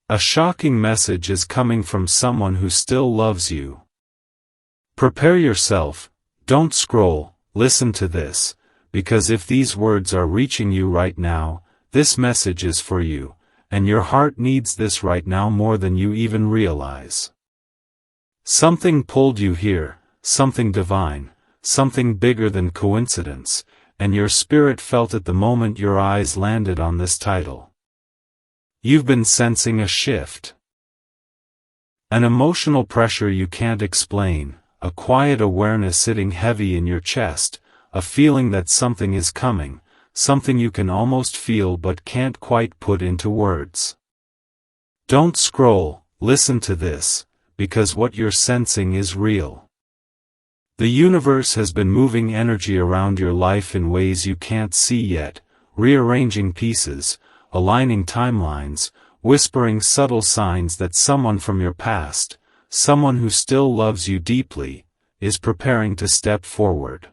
A shocking message is coming from someone who still loves you. Prepare yourself, don't scroll, listen to this, because if these words are reaching you right now, this message is for you, and your heart needs this right now more than you even realize. Something pulled you here, something divine, something bigger than coincidence, and your spirit felt it the moment your eyes landed on this title. You've been sensing a shift. An emotional pressure you can't explain, a quiet awareness sitting heavy in your chest, a feeling that something is coming, something you can almost feel but can't quite put into words. Don't scroll, listen to this, because what you're sensing is real. The universe has been moving energy around your life in ways you can't see yet, rearranging pieces, aligning timelines, whispering subtle signs that someone from your past, someone who still loves you deeply, is preparing to step forward.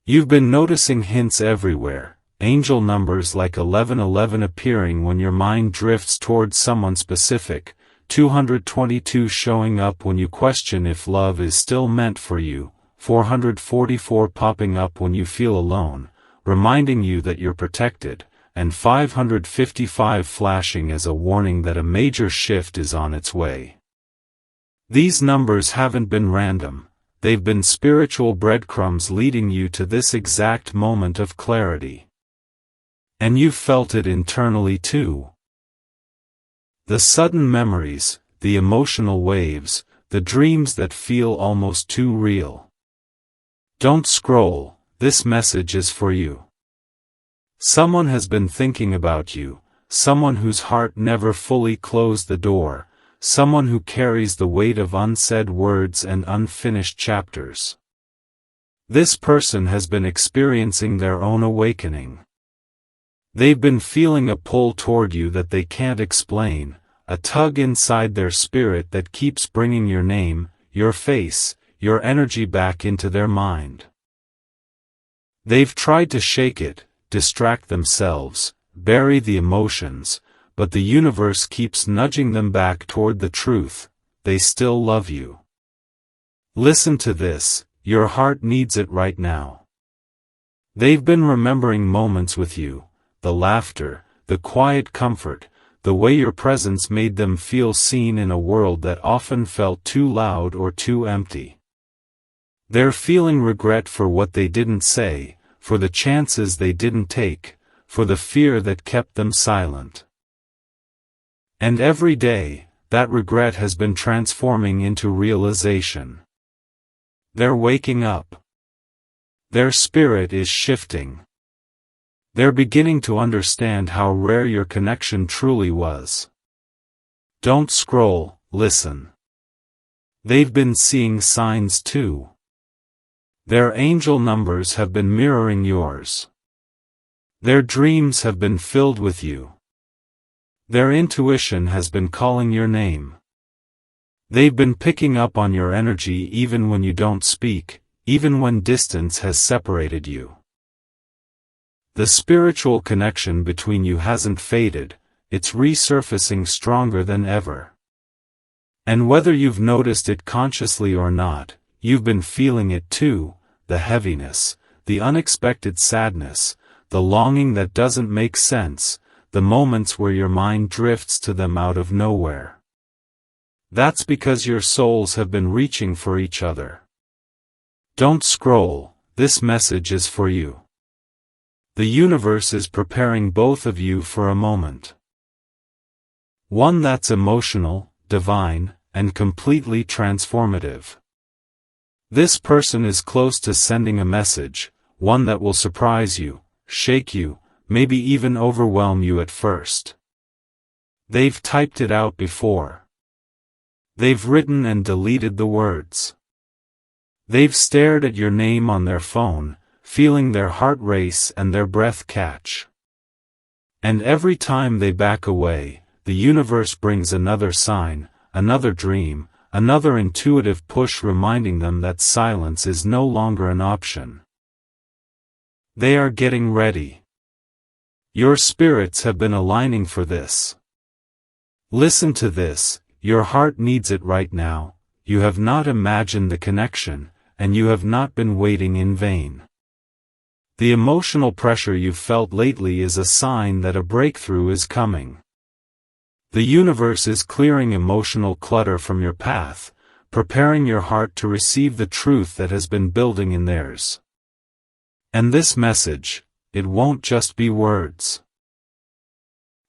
You've been noticing hints everywhere, angel numbers like 1111 appearing when your mind drifts towards someone specific, 222 showing up when you question if love is still meant for you, 444 popping up when you feel alone, reminding you that you're protected, and 555 flashing as a warning that a major shift is on its way. These numbers haven't been random, they've been spiritual breadcrumbs leading you to this exact moment of clarity. And you've felt it internally too. The sudden memories, the emotional waves, the dreams that feel almost too real. Don't scroll, this message is for you. Someone has been thinking about you, someone whose heart never fully closed the door, someone who carries the weight of unsaid words and unfinished chapters. This person has been experiencing their own awakening. They've been feeling a pull toward you that they can't explain, a tug inside their spirit that keeps bringing your name, your face, your energy back into their mind. They've tried to shake it, distract themselves, bury the emotions, but the universe keeps nudging them back toward the truth, they still love you. Listen to this, your heart needs it right now. They've been remembering moments with you, the laughter, the quiet comfort, the way your presence made them feel seen in a world that often felt too loud or too empty. They're feeling regret for what they didn't say, for the chances they didn't take, for the fear that kept them silent. And every day, that regret has been transforming into realization. They're waking up. Their spirit is shifting. They're beginning to understand how rare your connection truly was. Don't scroll, listen. They've been seeing signs too. Their angel numbers have been mirroring yours. Their dreams have been filled with you. Their intuition has been calling your name. They've been picking up on your energy even when you don't speak, even when distance has separated you. The spiritual connection between you hasn't faded, it's resurfacing stronger than ever. And whether you've noticed it consciously or not, you've been feeling it too, the heaviness, the unexpected sadness, the longing that doesn't make sense, the moments where your mind drifts to them out of nowhere. That's because your souls have been reaching for each other. Don't scroll, this message is for you. The universe is preparing both of you for a moment. One that's emotional, divine, and completely transformative. This person is close to sending a message, one that will surprise you, shake you, maybe even overwhelm you at first. They've typed it out before. They've written and deleted the words. They've stared at your name on their phone, feeling their heart race and their breath catch. And every time they back away, the universe brings another sign, another dream, another intuitive push reminding them that silence is no longer an option. They are getting ready. Your spirits have been aligning for this. Listen to this, your heart needs it right now. You have not imagined the connection, and you have not been waiting in vain. The emotional pressure you've felt lately is a sign that a breakthrough is coming. The universe is clearing emotional clutter from your path, preparing your heart to receive the truth that has been building in theirs. And this message, it won't just be words.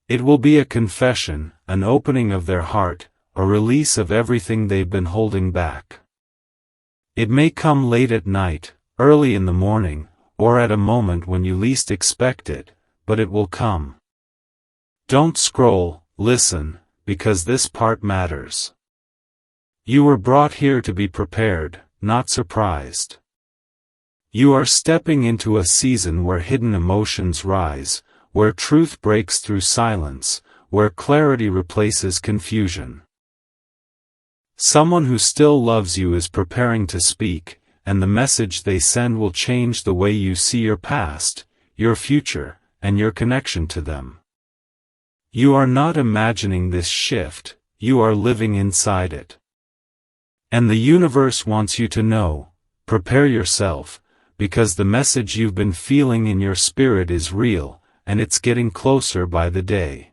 It will be a confession, an opening of their heart, a release of everything they've been holding back. It may come late at night, early in the morning, or at a moment when you least expect it, but it will come. Don't scroll, listen, because this part matters. You were brought here to be prepared, not surprised. You are stepping into a season where hidden emotions rise, where truth breaks through silence, where clarity replaces confusion. Someone who still loves you is preparing to speak, and the message they send will change the way you see your past, your future, and your connection to them. You are not imagining this shift, you are living inside it. And the universe wants you to know, prepare yourself, because the message you've been feeling in your spirit is real, and it's getting closer by the day.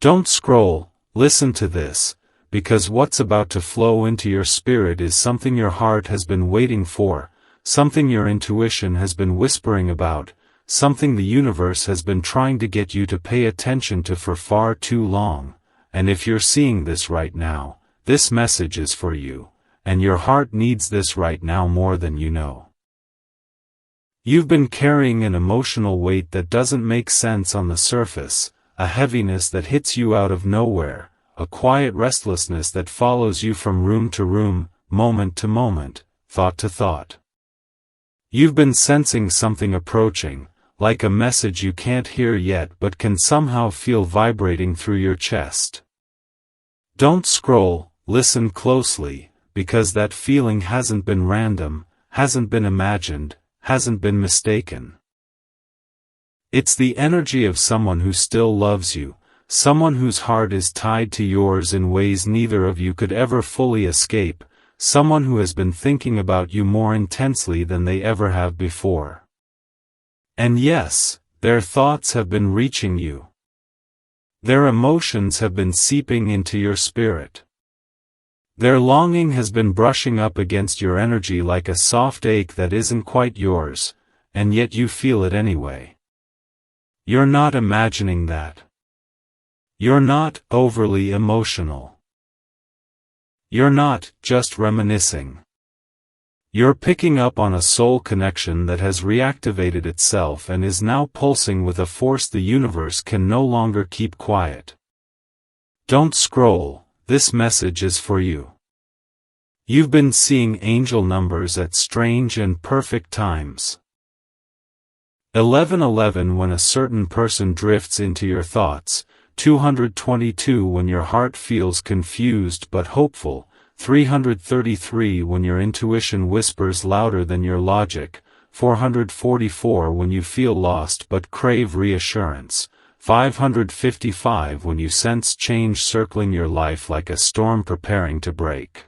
Don't scroll, listen to this, because what's about to flow into your spirit is something your heart has been waiting for, something your intuition has been whispering about, something the universe has been trying to get you to pay attention to for far too long, and if you're seeing this right now, this message is for you, and your heart needs this right now more than you know. You've been carrying an emotional weight that doesn't make sense on the surface, a heaviness that hits you out of nowhere, a quiet restlessness that follows you from room to room, moment to moment, thought to thought. You've been sensing something approaching, like a message you can't hear yet but can somehow feel vibrating through your chest. Don't scroll, listen closely, because that feeling hasn't been random, hasn't been imagined, hasn't been mistaken. It's the energy of someone who still loves you, someone whose heart is tied to yours in ways neither of you could ever fully escape, someone who has been thinking about you more intensely than they ever have before. And yes, their thoughts have been reaching you. Their emotions have been seeping into your spirit. Their longing has been brushing up against your energy like a soft ache that isn't quite yours, and yet you feel it anyway. You're not imagining that. You're not overly emotional. You're not just reminiscing. You're picking up on a soul connection that has reactivated itself and is now pulsing with a force the universe can no longer keep quiet. Don't scroll, this message is for you. You've been seeing angel numbers at strange and perfect times. 1111 when a certain person drifts into your thoughts, 222 when your heart feels confused but hopeful, 333 when your intuition whispers louder than your logic, 444 when you feel lost but crave reassurance, 555 when you sense change circling your life like a storm preparing to break.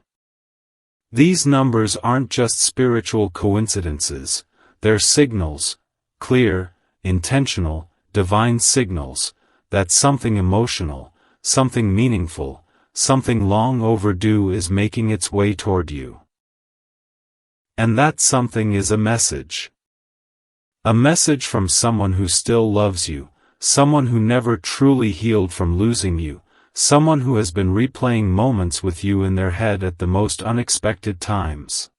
These numbers aren't just spiritual coincidences, they're signals, clear, intentional, divine signals, that something emotional, something meaningful, something long overdue is making its way toward you. And that something is a message. A message from someone who still loves you, someone who never truly healed from losing you, someone who has been replaying moments with you in their head at the most unexpected times.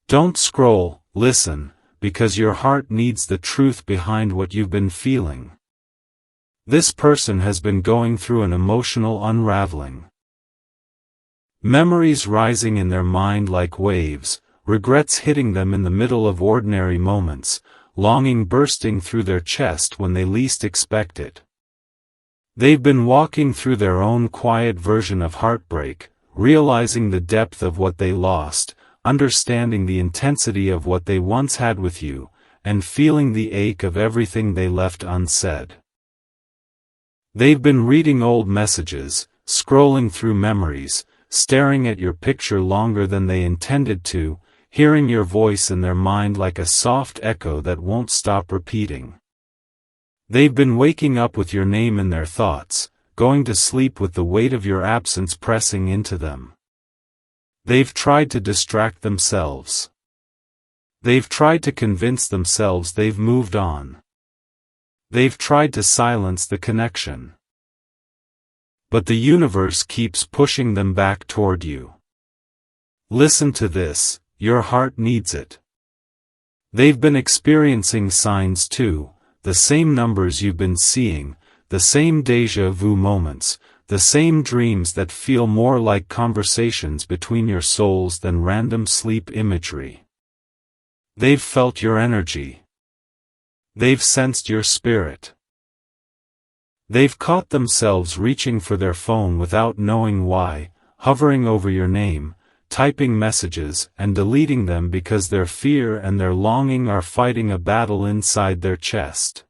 Don't scroll, listen, because your heart needs the truth behind what you've been feeling. This person has been going through an emotional unraveling. Memories rising in their mind like waves, regrets hitting them in the middle of ordinary moments, longing bursting through their chest when they least expect it. They've been walking through their own quiet version of heartbreak, realizing the depth of what they lost, understanding the intensity of what they once had with you, and feeling the ache of everything they left unsaid. They've been reading old messages, scrolling through memories, staring at your picture longer than they intended to, hearing your voice in their mind like a soft echo that won't stop repeating. They've been waking up with your name in their thoughts, going to sleep with the weight of your absence pressing into them. They've tried to distract themselves. They've tried to convince themselves they've moved on. They've tried to silence the connection. But the universe keeps pushing them back toward you. Listen to this, your heart needs it. They've been experiencing signs too, the same numbers you've been seeing, the same déjà vu moments, the same dreams that feel more like conversations between your souls than random sleep imagery. They've felt your energy. They've sensed your spirit. They've caught themselves reaching for their phone without knowing why, hovering over your name, typing messages and deleting them because their fear and their longing are fighting a battle inside their chest.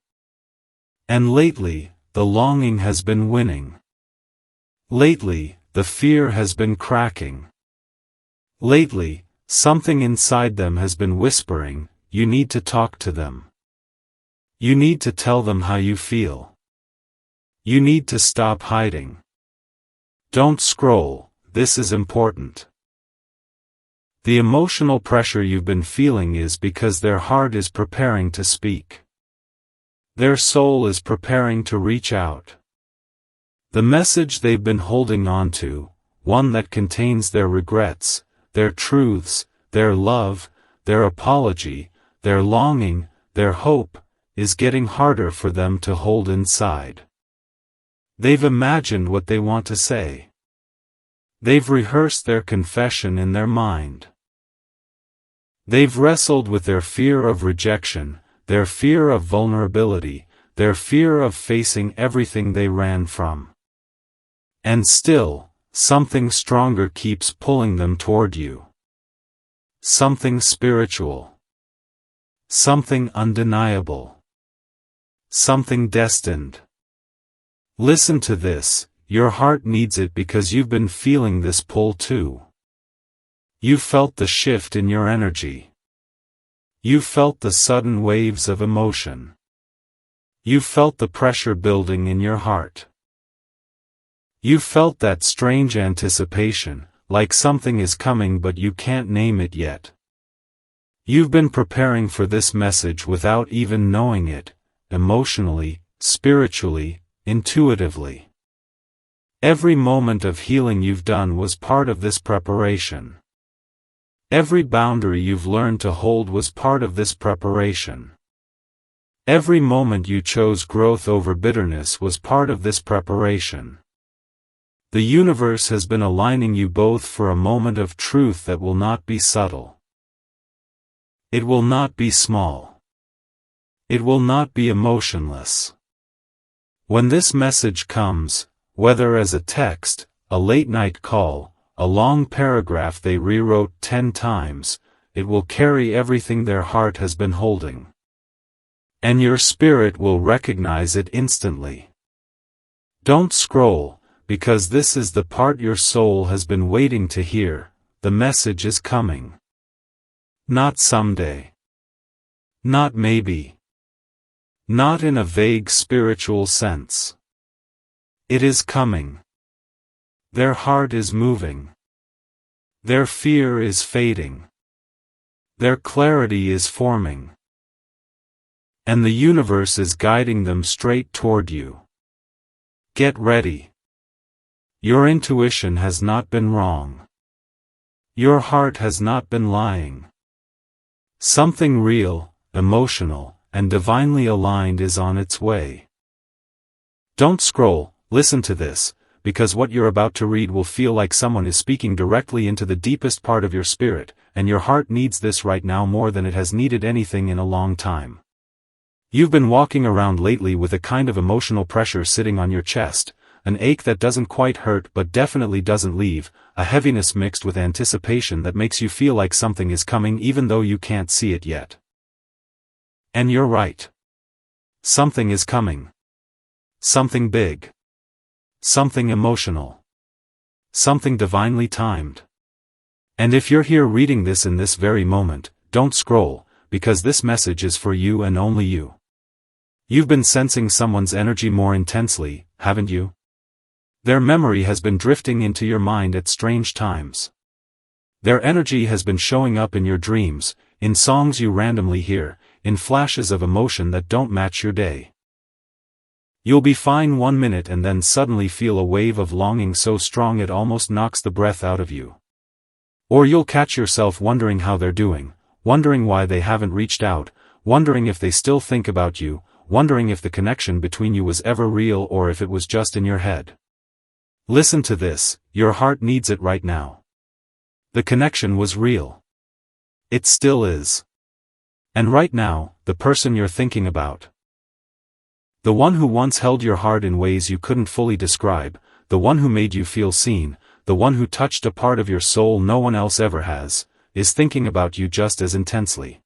And lately, the longing has been winning. Lately, the fear has been cracking. Lately, something inside them has been whispering, you need to talk to them. You need to tell them how you feel. You need to stop hiding. Don't scroll, this is important. The emotional pressure you've been feeling is because their heart is preparing to speak. Their soul is preparing to reach out. The message they've been holding on to, one that contains their regrets, their truths, their love, their apology, their longing, their hope, is getting harder for them to hold inside. They've imagined what they want to say. They've rehearsed their confession in their mind. They've wrestled with their fear of rejection, their fear of vulnerability, their fear of facing everything they ran from. And still, something stronger keeps pulling them toward you. Something spiritual. Something undeniable. Something destined. Listen to this, your heart needs it because you've been feeling this pull too. You felt the shift in your energy. You felt the sudden waves of emotion. You felt the pressure building in your heart. You felt that strange anticipation, like something is coming but you can't name it yet. You've been preparing for this message without even knowing it, emotionally, spiritually, intuitively. Every moment of healing you've done was part of this preparation. Every boundary you've learned to hold was part of this preparation. Every moment you chose growth over bitterness was part of this preparation. The universe has been aligning you both for a moment of truth that will not be subtle. It will not be small. It will not be emotionless. When this message comes, whether as a text, a late-night call, a long paragraph they rewrote 10 times, it will carry everything their heart has been holding. And your spirit will recognize it instantly. Don't scroll, because this is the part your soul has been waiting to hear, the message is coming. Not someday. Not maybe. Not in a vague spiritual sense. It is coming. Their heart is moving. Their fear is fading. Their clarity is forming. And the universe is guiding them straight toward you. Get ready. Your intuition has not been wrong. Your heart has not been lying. Something real, emotional, and divinely aligned is on its way. Don't scroll, listen to this, because what you're about to read will feel like someone is speaking directly into the deepest part of your spirit, and your heart needs this right now more than it has needed anything in a long time. You've been walking around lately with a kind of emotional pressure sitting on your chest, an ache that doesn't quite hurt but definitely doesn't leave, a heaviness mixed with anticipation that makes you feel like something is coming even though you can't see it yet. And you're right. Something is coming. Something big. Something emotional. Something divinely timed. And if you're here reading this in this very moment, don't scroll, because this message is for you and only you. You've been sensing someone's energy more intensely, haven't you? Their memory has been drifting into your mind at strange times. Their energy has been showing up in your dreams, in songs you randomly hear, in flashes of emotion that don't match your day. You'll be fine 1 minute and then suddenly feel a wave of longing so strong it almost knocks the breath out of you. Or you'll catch yourself wondering how they're doing, wondering why they haven't reached out, wondering if they still think about you, wondering if the connection between you was ever real or if it was just in your head. Listen to this, your heart needs it right now. The connection was real. It still is. And right now, the person you're thinking about. The one who once held your heart in ways you couldn't fully describe, the one who made you feel seen, the one who touched a part of your soul no one else ever has, is thinking about you just as intensely.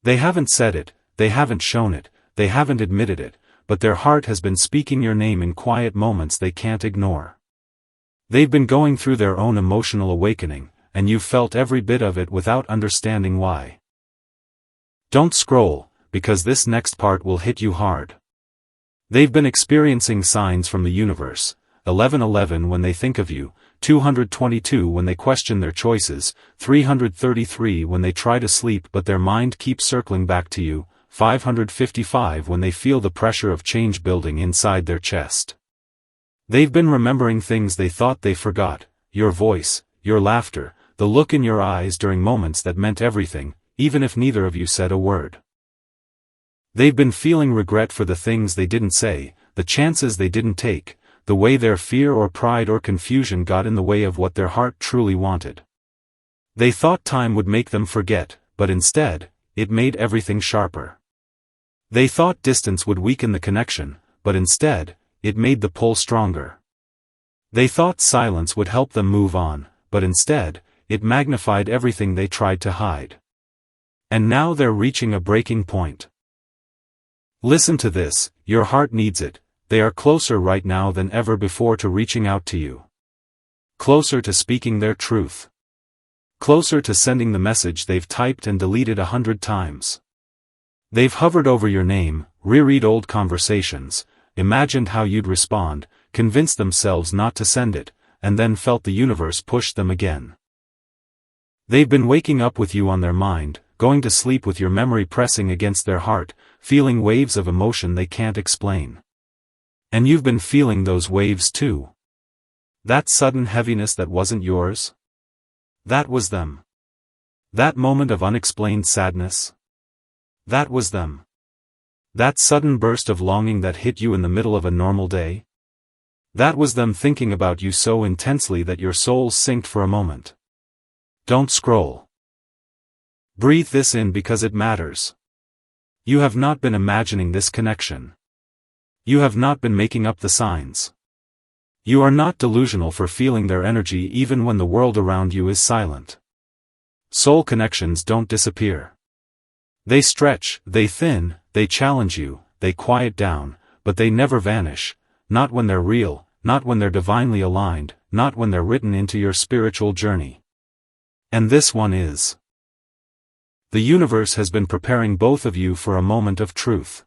They haven't said it, they haven't shown it, they haven't admitted it, but their heart has been speaking your name in quiet moments they can't ignore. They've been going through their own emotional awakening, and you've felt every bit of it without understanding why. Don't scroll, because this next part will hit you hard. They've been experiencing signs from the universe, 1111 when they think of you, 222 when they question their choices, 333 when they try to sleep but their mind keeps circling back to you, 555 when they feel the pressure of change building inside their chest. They've been remembering things they thought they forgot, your voice, your laughter, the look in your eyes during moments that meant everything, even if neither of you said a word. They've been feeling regret for the things they didn't say, the chances they didn't take, the way their fear or pride or confusion got in the way of what their heart truly wanted. They thought time would make them forget, but instead, it made everything sharper. They thought distance would weaken the connection, but instead, it made the pull stronger. They thought silence would help them move on, but instead, it magnified everything they tried to hide. And now they're reaching a breaking point. Listen to this, your heart needs it, they are closer right now than ever before to reaching out to you. Closer to speaking their truth. Closer to sending the message they've typed and deleted 100 times. They've hovered over your name, reread old conversations, imagined how you'd respond, convinced themselves not to send it, and then felt the universe push them again. They've been waking up with you on their mind, going to sleep with your memory pressing against their heart, feeling waves of emotion they can't explain. And you've been feeling those waves too. That sudden heaviness that wasn't yours? That was them. That moment of unexplained sadness? That was them. That sudden burst of longing that hit you in the middle of a normal day? That was them thinking about you so intensely that your soul synced for a moment. Don't scroll. Breathe this in because it matters. You have not been imagining this connection. You have not been making up the signs. You are not delusional for feeling their energy even when the world around you is silent. Soul connections don't disappear. They stretch, they thin, they challenge you, they quiet down, but they never vanish, not when they're real, not when they're divinely aligned, not when they're written into your spiritual journey. And this one is. The universe has been preparing both of you for a moment of truth.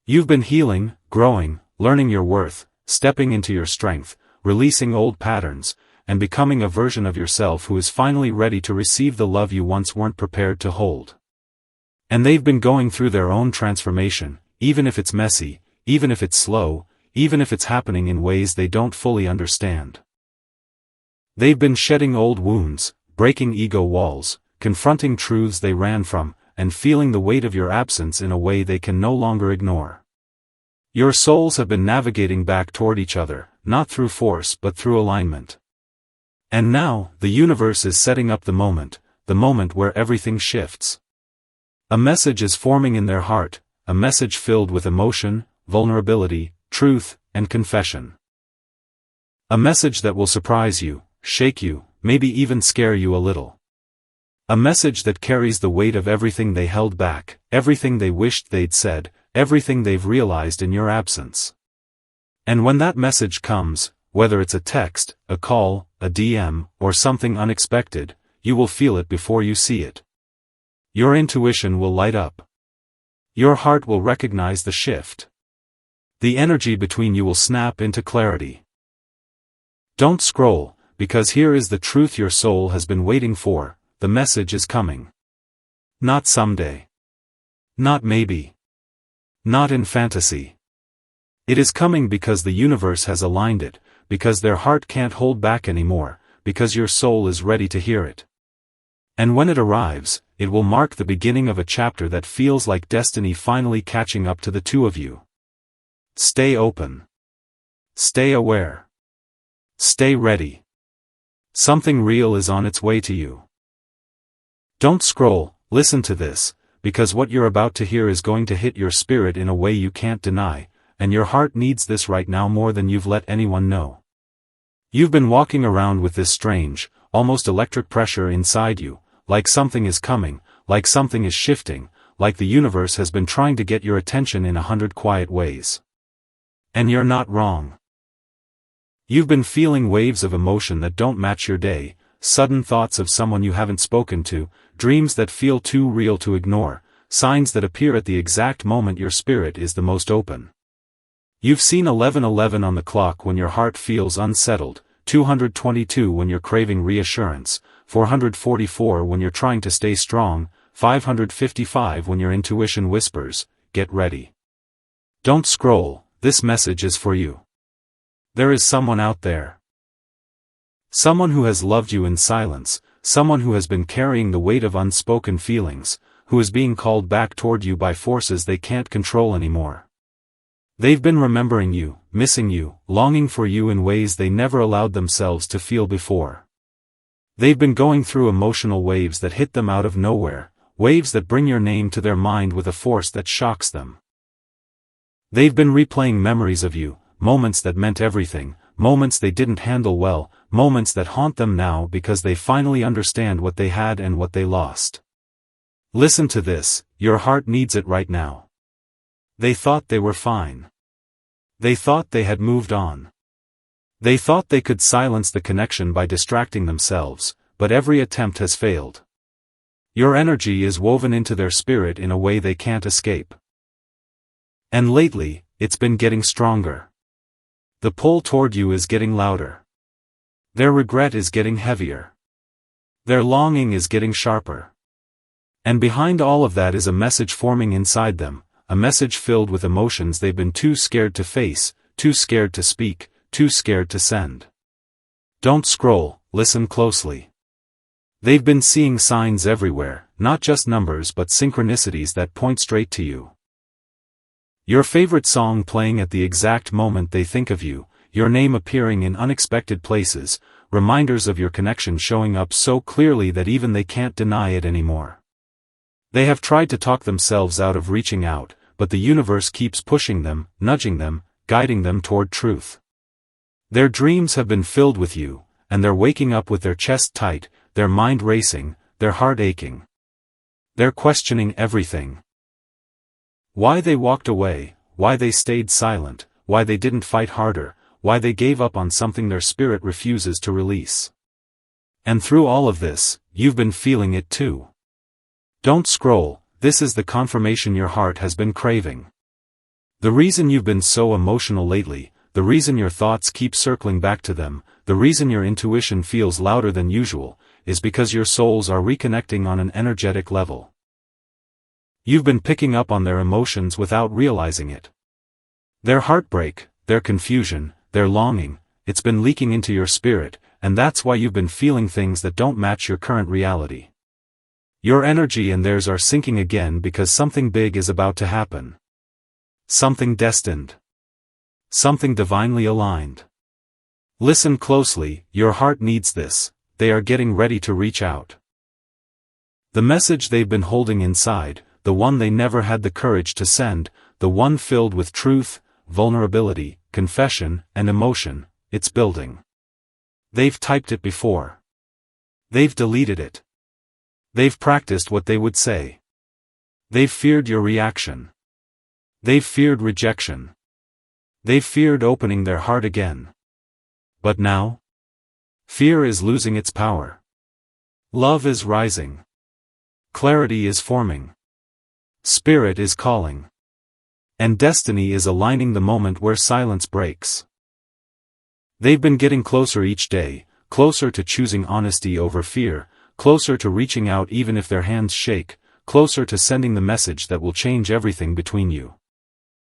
You've been healing, growing, learning your worth, stepping into your strength, releasing old patterns, and becoming a version of yourself who is finally ready to receive the love you once weren't prepared to hold. And they've been going through their own transformation, even if it's messy, even if it's slow, even if it's happening in ways they don't fully understand. They've been shedding old wounds, breaking ego walls, confronting truths they ran from, and feeling the weight of your absence in a way they can no longer ignore. Your souls have been navigating back toward each other, not through force but through alignment. And now, the universe is setting up the moment where everything shifts. A message is forming in their heart, a message filled with emotion, vulnerability, truth, and confession. A message that will surprise you, shake you, maybe even scare you a little. A message that carries the weight of everything they held back, everything they wished they'd said, everything they've realized in your absence. And when that message comes, whether it's a text, a call, a DM, or something unexpected, you will feel it before you see it. Your intuition will light up. Your heart will recognize the shift. The energy between you will snap into clarity. Don't scroll, because here is the truth your soul has been waiting for. The message is coming. Not someday. Not maybe. Not in fantasy. It is coming because the universe has aligned it, because their heart can't hold back anymore, because your soul is ready to hear it. And when it arrives, it will mark the beginning of a chapter that feels like destiny finally catching up to the two of you. Stay open. Stay aware. Stay ready. Something real is on its way to you. Don't scroll, listen to this, because what you're about to hear is going to hit your spirit in a way you can't deny, and your heart needs this right now more than you've let anyone know. You've been walking around with this strange, almost electric pressure inside you, like something is coming, like something is shifting, like the universe has been trying to get your attention in 100 quiet ways. And you're not wrong. You've been feeling waves of emotion that don't match your day, sudden thoughts of someone you haven't spoken to, dreams that feel too real to ignore, signs that appear at the exact moment your spirit is the most open. You've seen 11:11 on the clock when your heart feels unsettled, 222 when you're craving reassurance, 444 when you're trying to stay strong, 555 when your intuition whispers, get ready. Don't scroll, this message is for you. There is someone out there. Someone who has loved you in silence, someone who has been carrying the weight of unspoken feelings, who is being called back toward you by forces they can't control anymore. They've been remembering you, missing you, longing for you in ways they never allowed themselves to feel before. They've been going through emotional waves that hit them out of nowhere, waves that bring your name to their mind with a force that shocks them. They've been replaying memories of you, moments that meant everything, moments they didn't handle well, moments that haunt them now because they finally understand what they had and what they lost. Listen to this, your heart needs it right now. They thought they were fine. They thought they had moved on. They thought they could silence the connection by distracting themselves, but every attempt has failed. Your energy is woven into their spirit in a way they can't escape. And lately, it's been getting stronger. The pull toward you is getting louder. Their regret is getting heavier. Their longing is getting sharper. And behind all of that is a message forming inside them, a message filled with emotions they've been too scared to face, too scared to speak, too scared to send. Don't scroll, listen closely. They've been seeing signs everywhere, not just numbers but synchronicities that point straight to you. Your favorite song playing at the exact moment they think of you, your name appearing in unexpected places, reminders of your connection showing up so clearly that even they can't deny it anymore. They have tried to talk themselves out of reaching out, but the universe keeps pushing them, nudging them, guiding them toward truth. Their dreams have been filled with you, and they're waking up with their chest tight, their mind racing, their heart aching. They're questioning everything. Why they walked away, why they stayed silent, why they didn't fight harder, why they gave up on something their spirit refuses to release. And through all of this, you've been feeling it too. Don't scroll, this is the confirmation your heart has been craving. The reason you've been so emotional lately, the reason your thoughts keep circling back to them, the reason your intuition feels louder than usual, is because your souls are reconnecting on an energetic level. You've been picking up on their emotions without realizing it. Their heartbreak, their confusion, their longing, it's been leaking into your spirit, and that's why you've been feeling things that don't match your current reality. Your energy and theirs are syncing again because something big is about to happen. Something destined. Something divinely aligned. Listen closely, your heart needs this, they are getting ready to reach out. The message they've been holding inside, the one they never had the courage to send, the one filled with truth, vulnerability, confession, and emotion, it's building. They've typed it before. They've deleted it. They've practiced what they would say. They've feared your reaction. They've feared rejection. They've feared opening their heart again. But now? Fear is losing its power. Love is rising. Clarity is forming. Spirit is calling. And destiny is aligning the moment where silence breaks. They've been getting closer each day, closer to choosing honesty over fear, closer to reaching out even if their hands shake, closer to sending the message that will change everything between you.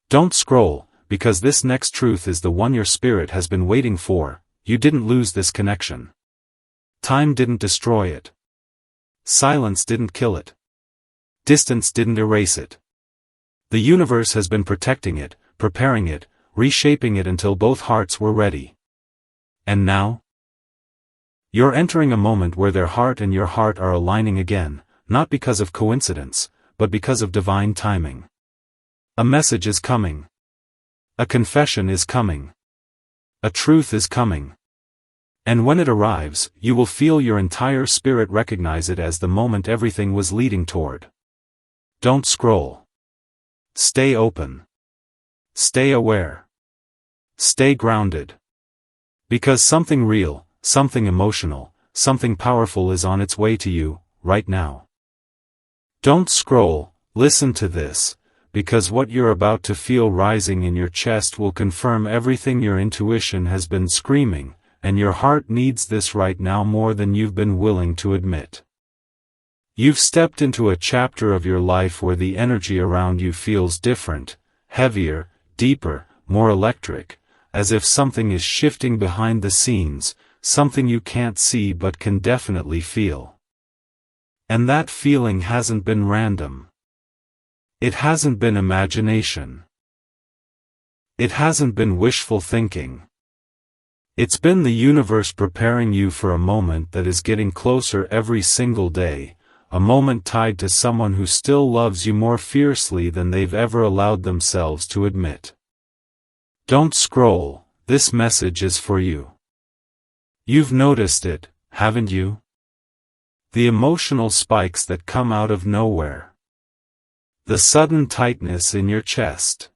Don't scroll, because this next truth is the one your spirit has been waiting for. You didn't lose this connection. Time didn't destroy it. Silence didn't kill it. Distance didn't erase it. The universe has been protecting it, preparing it, reshaping it until both hearts were ready. And now? You're entering a moment where their heart and your heart are aligning again, not because of coincidence, but because of divine timing. A message is coming. A confession is coming. A truth is coming. And when it arrives, you will feel your entire spirit recognize it as the moment everything was leading toward. Don't scroll. Stay open. Stay aware. Stay grounded. Because something real, something emotional, something powerful is on its way to you, right now. Don't scroll, listen to this, because what you're about to feel rising in your chest will confirm everything your intuition has been screaming, and your heart needs this right now more than you've been willing to admit. You've stepped into a chapter of your life where the energy around you feels different, heavier, deeper, more electric, as if something is shifting behind the scenes, something you can't see but can definitely feel. And that feeling hasn't been random. It hasn't been imagination. It hasn't been wishful thinking. It's been the universe preparing you for a moment that is getting closer every single day, a moment tied to someone who still loves you more fiercely than they've ever allowed themselves to admit. Don't scroll, this message is for you. You've noticed it, haven't you? The emotional spikes that come out of nowhere. The sudden tightness in your chest.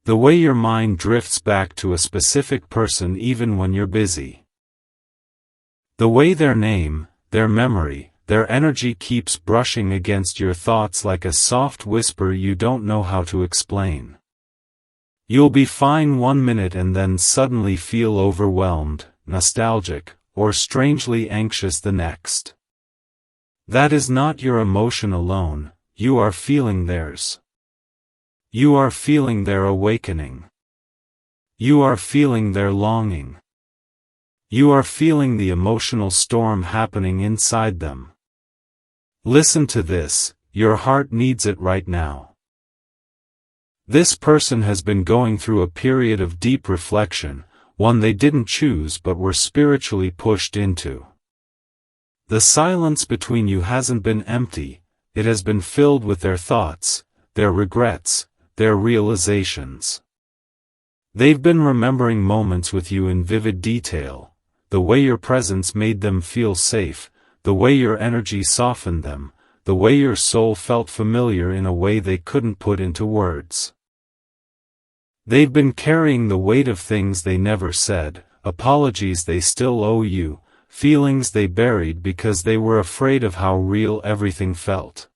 The way your mind drifts back to a specific person even when you're busy. The way their name, their memory, their energy keeps brushing against your thoughts like a soft whisper you don't know how to explain. You'll be fine 1 minute and then suddenly feel overwhelmed, nostalgic, or strangely anxious the next. That is not your emotion alone, you are feeling theirs. You are feeling their awakening. You are feeling their longing. You are feeling the emotional storm happening inside them. Listen to this, your heart needs it right now. This person has been going through a period of deep reflection, one they didn't choose but were spiritually pushed into. The silence between you hasn't been empty, it has been filled with their thoughts, their regrets, their realizations. They've been remembering moments with you in vivid detail, the way your presence made them feel safe, the way your energy softened them, the way your soul felt familiar in a way they couldn't put into words. They've been carrying the weight of things they never said, apologies they still owe you, feelings they buried because they were afraid of how real everything felt.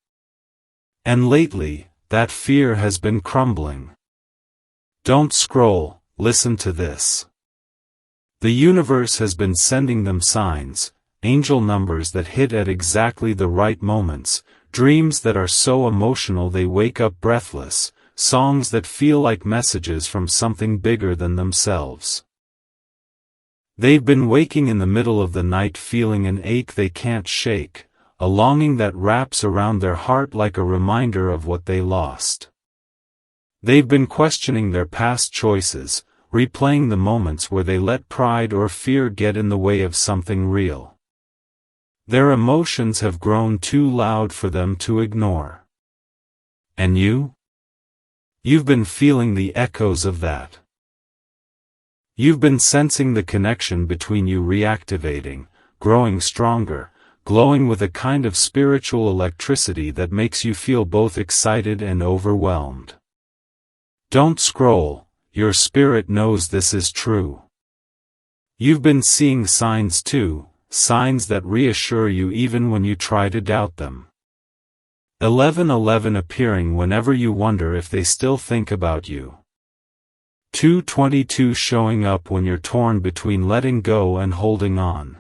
And lately, that fear has been crumbling. Don't scroll, listen to this. The universe has been sending them signs, angel numbers that hit at exactly the right moments, dreams that are so emotional they wake up breathless, songs that feel like messages from something bigger than themselves. They've been waking in the middle of the night feeling an ache they can't shake, a longing that wraps around their heart like a reminder of what they lost. They've been questioning their past choices, replaying the moments where they let pride or fear get in the way of something real. Their emotions have grown too loud for them to ignore. And you? You've been feeling the echoes of that. You've been sensing the connection between you reactivating, growing stronger, glowing with a kind of spiritual electricity that makes you feel both excited and overwhelmed. Don't scroll, your spirit knows this is true. You've been seeing signs too, signs that reassure you even when you try to doubt them. 1111 appearing whenever you wonder if they still think about you. 222 showing up when you're torn between letting go and holding on.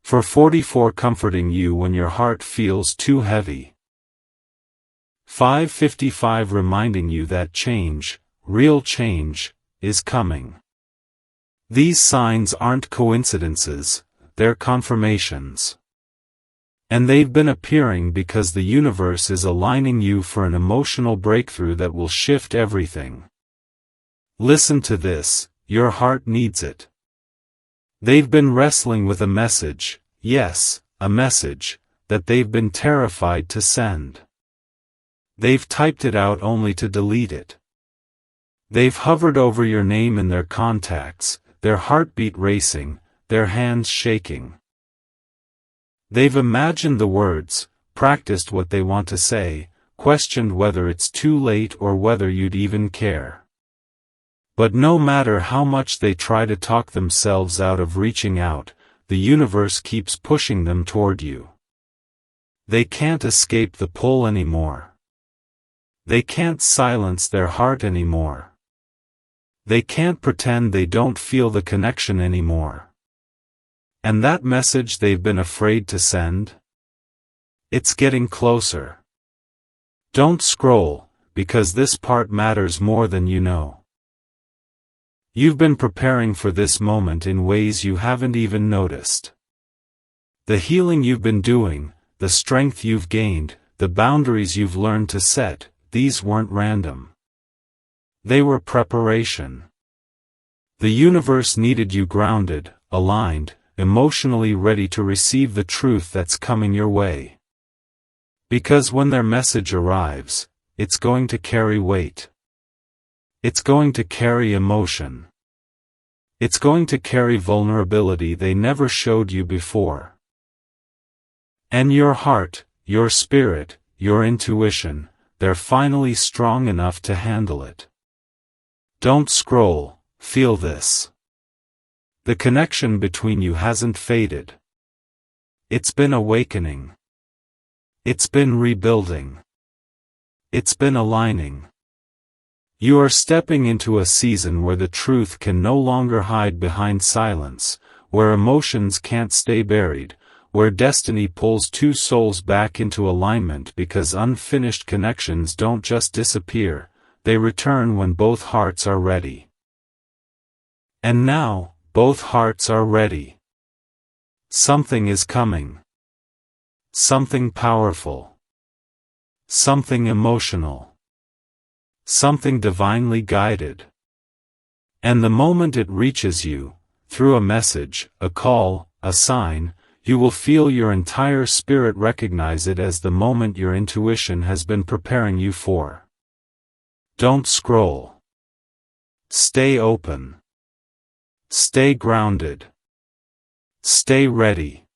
444 comforting you when your heart feels too heavy. 555 reminding you that change, real change, is coming. These signs aren't coincidences, they're confirmations. And they've been appearing because the universe is aligning you for an emotional breakthrough that will shift everything. Listen to this, your heart needs it. They've been wrestling with a message, yes, a message, that they've been terrified to send. They've typed it out only to delete it. They've hovered over your name in their contacts, their heartbeat racing, their hands shaking. They've imagined the words, practiced what they want to say, questioned whether it's too late or whether you'd even care. But no matter how much they try to talk themselves out of reaching out, the universe keeps pushing them toward you. They can't escape the pull anymore. They can't silence their heart anymore. They can't pretend they don't feel the connection anymore. And that message they've been afraid to send? It's getting closer. Don't scroll, because this part matters more than you know. You've been preparing for this moment in ways you haven't even noticed. The healing you've been doing, the strength you've gained, the boundaries you've learned to set, these weren't random. They were preparation. The universe needed you grounded, aligned, emotionally ready to receive the truth that's coming your way. Because when their message arrives, it's going to carry weight. It's going to carry emotion. It's going to carry vulnerability they never showed you before. And your heart, your spirit, your intuition, they're finally strong enough to handle it. Don't scroll, feel this. The connection between you hasn't faded. It's been awakening. It's been rebuilding. It's been aligning. You are stepping into a season where the truth can no longer hide behind silence, where emotions can't stay buried, where destiny pulls two souls back into alignment because unfinished connections don't just disappear, they return when both hearts are ready. And now, both hearts are ready. Something is coming. Something powerful. Something emotional. Something divinely guided. And the moment it reaches you, through a message, a call, a sign, you will feel your entire spirit recognize it as the moment your intuition has been preparing you for. Don't scroll. Stay open. Stay grounded. Stay ready.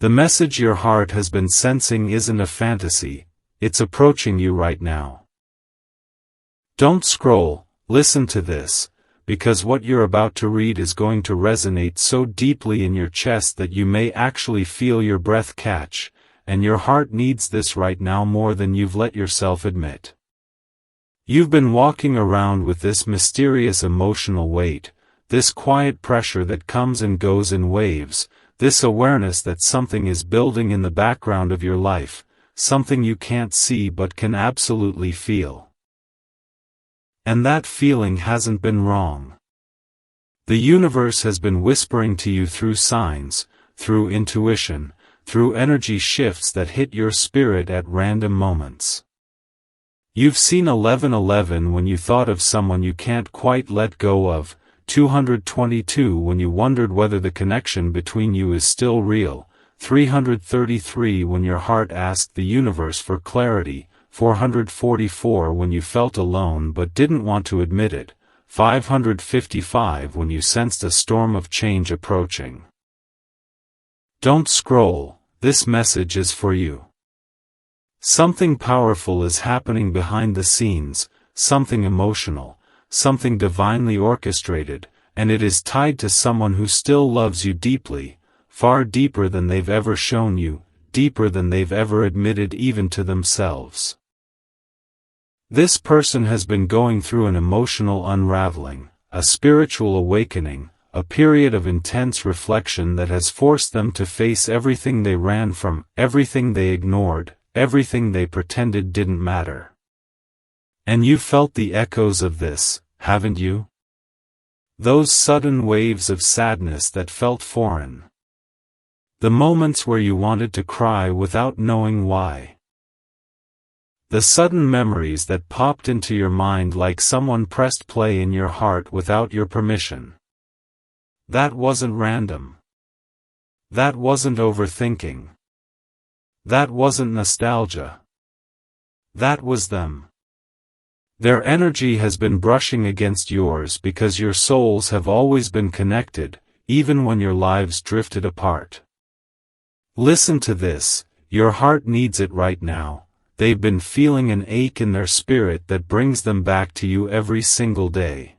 The message your heart has been sensing isn't a fantasy, it's approaching you right now. Don't scroll, listen to this, because what you're about to read is going to resonate so deeply in your chest that you may actually feel your breath catch, and your heart needs this right now more than you've let yourself admit. You've been walking around with this mysterious emotional weight, this quiet pressure that comes and goes in waves, this awareness that something is building in the background of your life, something you can't see but can absolutely feel. And that feeling hasn't been wrong. The universe has been whispering to you through signs, through intuition, through energy shifts that hit your spirit at random moments. You've seen 1111 when you thought of someone you can't quite let go of, 222 when you wondered whether the connection between you is still real, 333 when your heart asked the universe for clarity, 444 when you felt alone but didn't want to admit it, 555 when you sensed a storm of change approaching. Don't scroll, this message is for you. Something powerful is happening behind the scenes, something emotional, something divinely orchestrated, and it is tied to someone who still loves you deeply, far deeper than they've ever shown you, deeper than they've ever admitted even to themselves. This person has been going through an emotional unraveling, a spiritual awakening, a period of intense reflection that has forced them to face everything they ran from, everything they ignored, everything they pretended didn't matter. And you felt the echoes of this, haven't you? Those sudden waves of sadness that felt foreign. The moments where you wanted to cry without knowing why. The sudden memories that popped into your mind like someone pressed play in your heart without your permission. That wasn't random. That wasn't overthinking. That wasn't nostalgia. That was them. Their energy has been brushing against yours because your souls have always been connected, even when your lives drifted apart. Listen to this, your heart needs it right now. They've been feeling an ache in their spirit that brings them back to you every single day.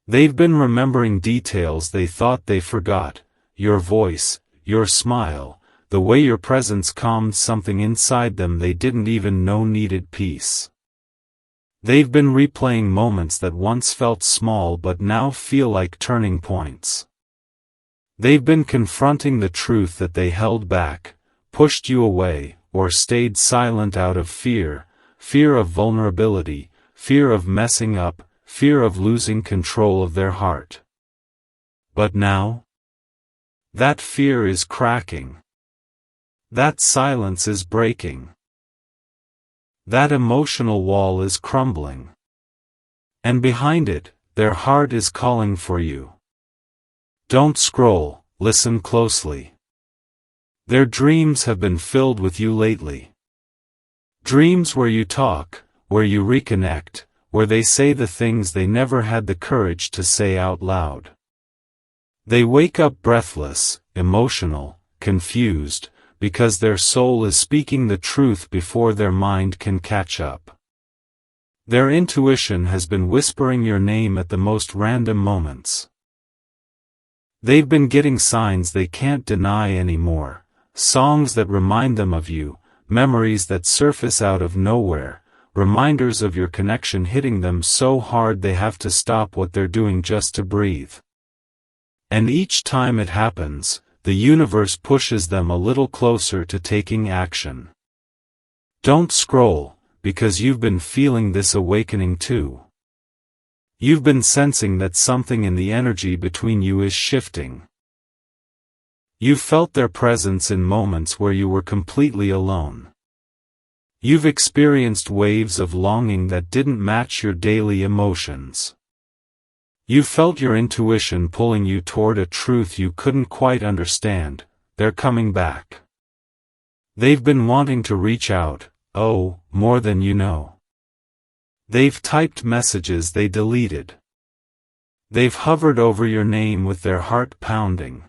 They've been remembering details they thought they forgot, your voice, your smile, the way your presence calmed something inside them they didn't even know needed peace. They've been replaying moments that once felt small but now feel like turning points. They've been confronting the truth that they held back, pushed you away, or stayed silent out of fear, fear of vulnerability, fear of messing up, fear of losing control of their heart. But now? That fear is cracking. That silence is breaking. That emotional wall is crumbling. And behind it, their heart is calling for you. Don't scroll, listen closely. Their dreams have been filled with you lately. Dreams where you talk, where you reconnect, where they say the things they never had the courage to say out loud. They wake up breathless, emotional, confused, because their soul is speaking the truth before their mind can catch up. Their intuition has been whispering your name at the most random moments. They've been getting signs they can't deny anymore. Songs that remind them of you, memories that surface out of nowhere, reminders of your connection hitting them so hard they have to stop what they're doing just to breathe. And each time it happens, the universe pushes them a little closer to taking action. Don't scroll, because you've been feeling this awakening too. You've been sensing that something in the energy between you is shifting. You've felt their presence in moments where you were completely alone. You've experienced waves of longing that didn't match your daily emotions. You've felt your intuition pulling you toward a truth you couldn't quite understand. They're coming back. They've been wanting to reach out, oh, more than you know. They've typed messages they deleted. They've hovered over your name with their heart pounding.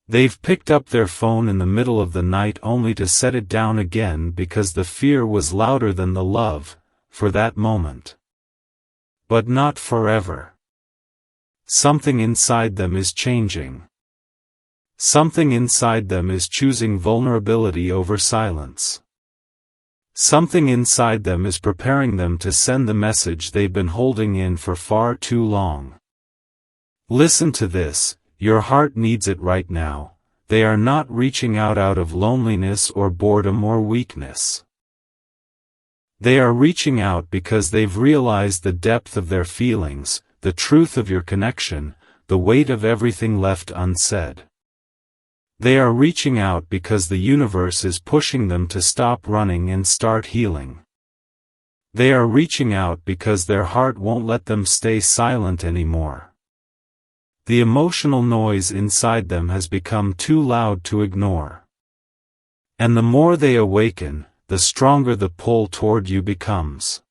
They've picked up their phone in the middle of the night only to set it down again because the fear was louder than the love, for that moment. But not forever. Something inside them is changing. Something inside them is choosing vulnerability over silence. Something inside them is preparing them to send the message they've been holding in for far too long. Listen to this. Your heart needs it right now. They are not reaching out of loneliness or boredom or weakness. They are reaching out because they've realized the depth of their feelings, the truth of your connection, the weight of everything left unsaid. They are reaching out because the universe is pushing them to stop running and start healing. They are reaching out because their heart won't let them stay silent anymore. The emotional noise inside them has become too loud to ignore. And the more they awaken, the stronger the pull toward you becomes.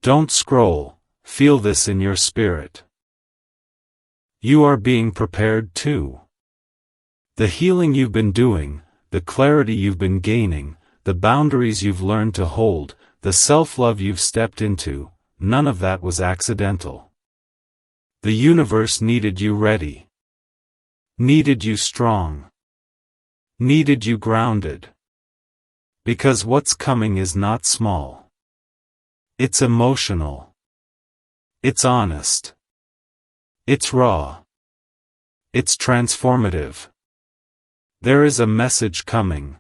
Don't scroll, feel this in your spirit. You are being prepared too. The healing you've been doing, the clarity you've been gaining, the boundaries you've learned to hold, the self-love you've stepped into, none of that was accidental. The universe needed you ready. Needed you strong. Needed you grounded. Because what's coming is not small. It's emotional. It's honest. It's raw. It's transformative. There is a message coming.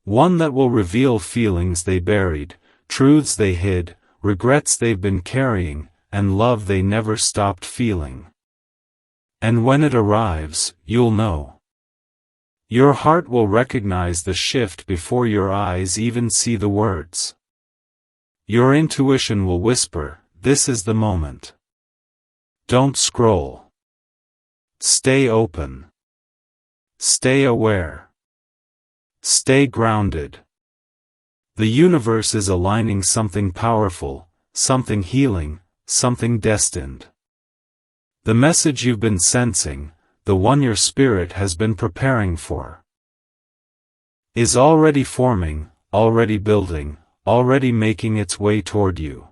One that will reveal feelings they buried, truths they hid, regrets they've been carrying, and love they never stopped feeling. And when it arrives, you'll know. Your heart will recognize the shift before your eyes even see the words. Your intuition will whisper, "This is the moment." Don't scroll. Stay open. Stay aware. Stay grounded. The universe is aligning something powerful, something healing, something destined. The message you've been sensing, the one your spirit has been preparing for, is already forming, already building, already making its way toward you.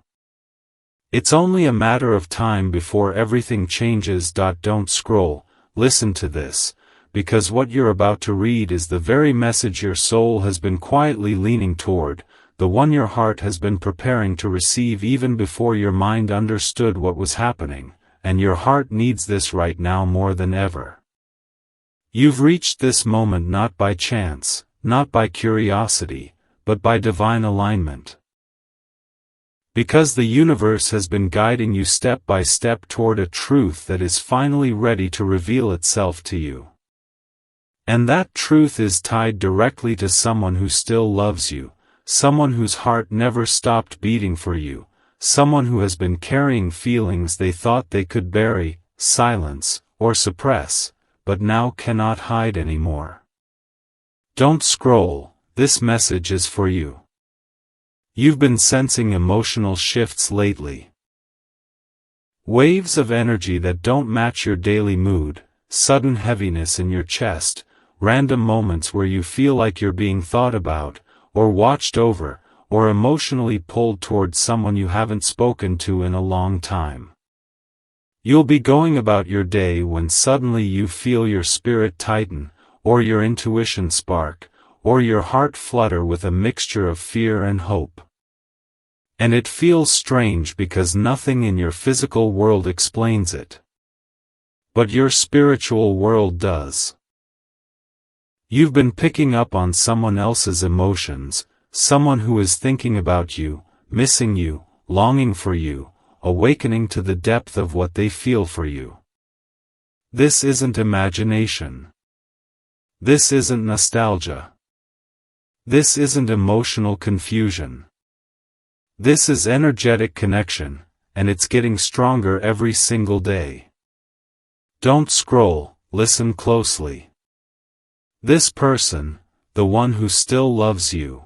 It's only a matter of time before everything changes. Don't scroll, listen to this, because what you're about to read is the very message your soul has been quietly leaning toward, the one your heart has been preparing to receive even before your mind understood what was happening. And your heart needs this right now more than ever. You've reached this moment not by chance, not by curiosity, but by divine alignment. Because the universe has been guiding you step by step toward a truth that is finally ready to reveal itself to you. And that truth is tied directly to someone who still loves you, someone whose heart never stopped beating for you, someone who has been carrying feelings they thought they could bury, silence, or suppress, but now cannot hide anymore. Don't scroll, this message is for you. You've been sensing emotional shifts lately. Waves of energy that don't match your daily mood, sudden heaviness in your chest, random moments where you feel like you're being thought about, or watched over, or emotionally pulled towards someone you haven't spoken to in a long time. You'll be going about your day when suddenly you feel your spirit tighten, or your intuition spark, or your heart flutter with a mixture of fear and hope. And it feels strange because nothing in your physical world explains it. But your spiritual world does. You've been picking up on someone else's emotions, someone who is thinking about you, missing you, longing for you, awakening to the depth of what they feel for you. This isn't imagination. This isn't nostalgia. This isn't emotional confusion. This is energetic connection, and it's getting stronger every single day. Don't scroll, listen closely. This person, the one who still loves you,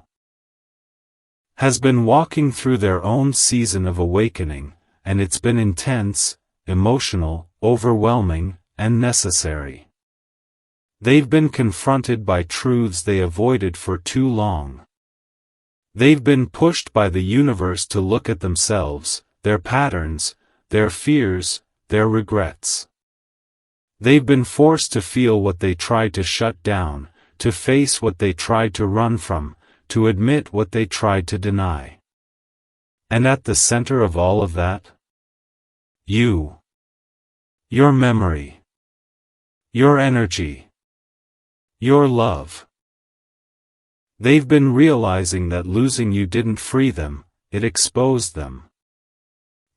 has been walking through their own season of awakening, and it's been intense, emotional, overwhelming, and necessary. They've been confronted by truths they avoided for too long. They've been pushed by the universe to look at themselves, their patterns, their fears, their regrets. They've been forced to feel what they tried to shut down, to face what they tried to run from, to admit what they tried to deny. And at the center of all of that? You. Your memory. Your energy. Your love. They've been realizing that losing you didn't free them, it exposed them.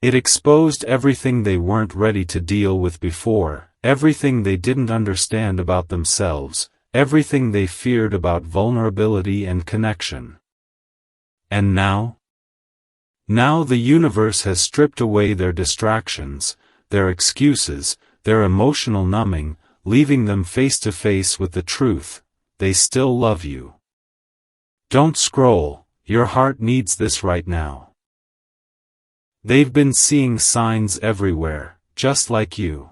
It exposed everything they weren't ready to deal with before, everything they didn't understand about themselves, everything they feared about vulnerability and connection. And now? Now the universe has stripped away their distractions, their excuses, their emotional numbing, leaving them face to face with the truth: they still love you. Don't scroll, your heart needs this right now. They've been seeing signs everywhere, just like you.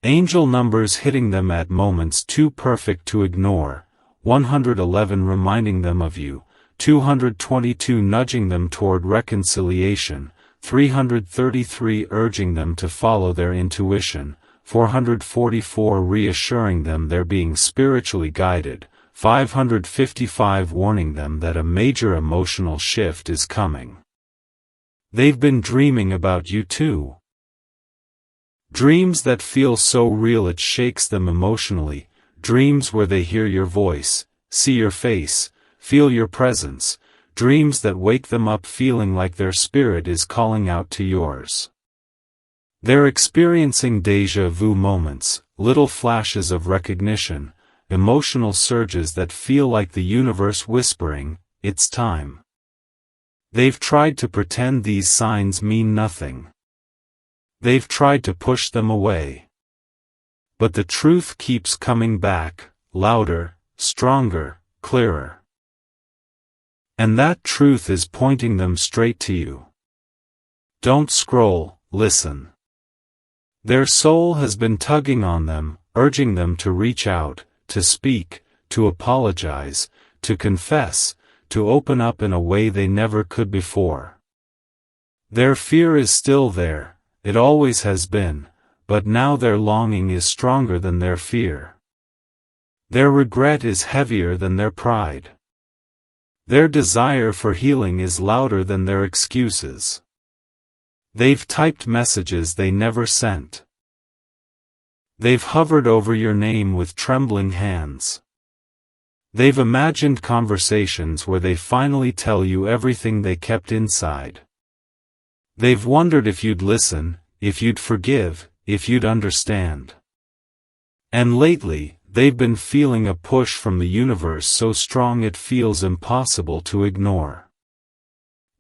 Angel numbers hitting them at moments too perfect to ignore, 111 reminding them of you, 222 nudging them toward reconciliation, 333 urging them to follow their intuition, 444 reassuring them they're being spiritually guided, 555 warning them that a major emotional shift is coming. They've been dreaming about you too. Dreams that feel so real it shakes them emotionally, dreams where they hear your voice, see your face, feel your presence, dreams that wake them up feeling like their spirit is calling out to yours. They're experiencing déjà vu moments, little flashes of recognition, emotional surges that feel like the universe whispering, "It's time." They've tried to pretend these signs mean nothing. They've tried to push them away. But the truth keeps coming back, louder, stronger, clearer. And that truth is pointing them straight to you. Don't scroll, listen. Their soul has been tugging on them, urging them to reach out, to speak, to apologize, to confess, to open up in a way they never could before. Their fear is still there, it always has been, but now their longing is stronger than their fear. Their regret is heavier than their pride. Their desire for healing is louder than their excuses. They've typed messages they never sent. They've hovered over your name with trembling hands. They've imagined conversations where they finally tell you everything they kept inside. They've wondered if you'd listen, if you'd forgive, if you'd understand. And lately, they've been feeling a push from the universe so strong it feels impossible to ignore.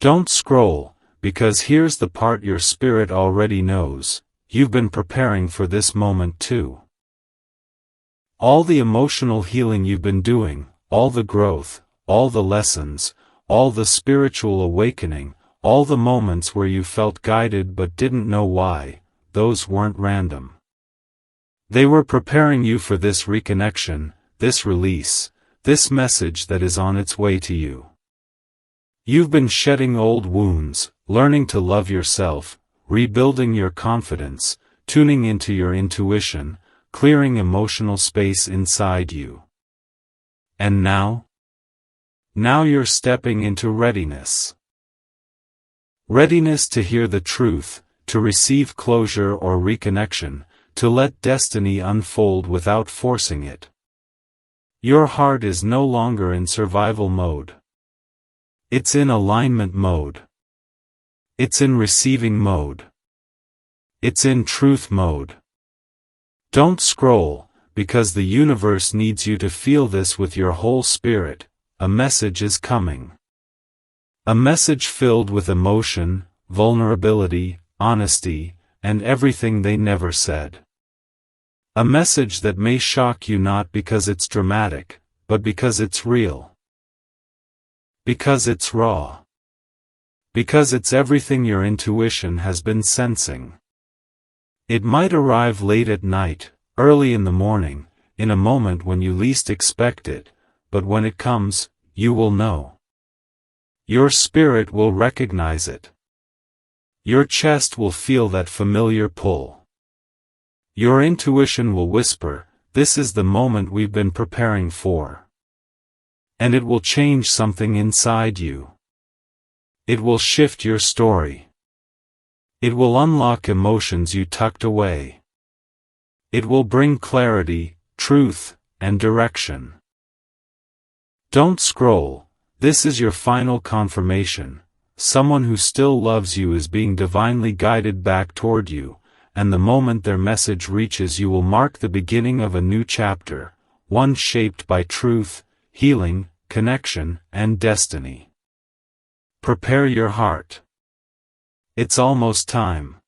Don't scroll, because here's the part your spirit already knows, you've been preparing for this moment too. All the emotional healing you've been doing, all the growth, all the lessons, all the spiritual awakening, all the moments where you felt guided but didn't know why, those weren't random. They were preparing you for this reconnection, this release, this message that is on its way to you. You've been shedding old wounds, learning to love yourself, rebuilding your confidence, tuning into your intuition, clearing emotional space inside you. And now? Now you're stepping into readiness. Readiness to hear the truth, to receive closure or reconnection, to let destiny unfold without forcing it. Your heart is no longer in survival mode. It's in alignment mode. It's in receiving mode. It's in truth mode. Don't scroll, because the universe needs you to feel this with your whole spirit. A message is coming. A message filled with emotion, vulnerability, honesty, and everything they never said. A message that may shock you not because it's dramatic, but because it's real. Because it's raw. Because it's everything your intuition has been sensing. It might arrive late at night, early in the morning, in a moment when you least expect it, but when it comes, you will know. Your spirit will recognize it. Your chest will feel that familiar pull. Your intuition will whisper, "This is the moment we've been preparing for." And it will change something inside you. It will shift your story. It will unlock emotions you tucked away. It will bring clarity, truth, and direction. Don't scroll. This is your final confirmation. Someone who still loves you is being divinely guided back toward you, and the moment their message reaches you will mark the beginning of a new chapter, one shaped by truth, healing, connection, and destiny. Prepare your heart. It's almost time.